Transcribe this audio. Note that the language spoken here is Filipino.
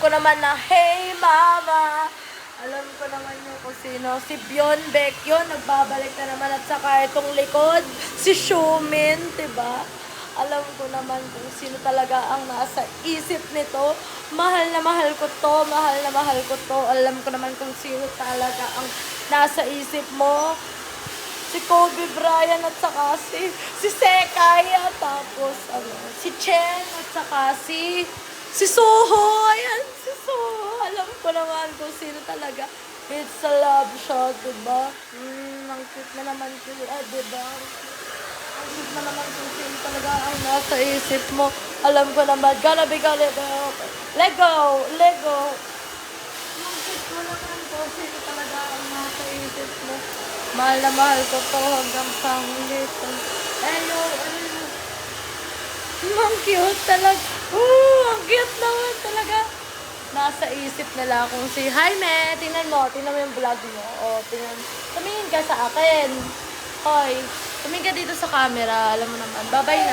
ko naman na, hey mama! Alam ko naman yung kung sino. Si Bionbek yun, nagbabalik na naman. At saka itong likod, si Shumin, diba? Alam ko naman kung sino talaga ang nasa isip nito. Mahal na mahal ko to, mahal na mahal ko to. Alam ko naman kung sino talaga ang nasa isip mo. Si Kobe Bryant at saka si Sekay. Tapos si Chen at saka si Soho. Ayan, si Soho. Alam ko naman kung sino talaga. It's a love shot, diba? Ang cute na naman sila, diba? Ang cute na naman kung sino talaga ang nasa isip mo. Alam ko naman, gonna be Lego! Ang cute mo naman kung sino talaga ang nasa isip mo. Mahal na mahal ko to hanggang sa huli. Hello. Ang cute talaga. Ang cute naman talaga. Nasa isip nila kung si Jaime. Tingnan mo yung vlog mo. Tumingin ka sa akin. Hoy, tumingin ka dito sa camera. Alam mo naman. Bye-bye na.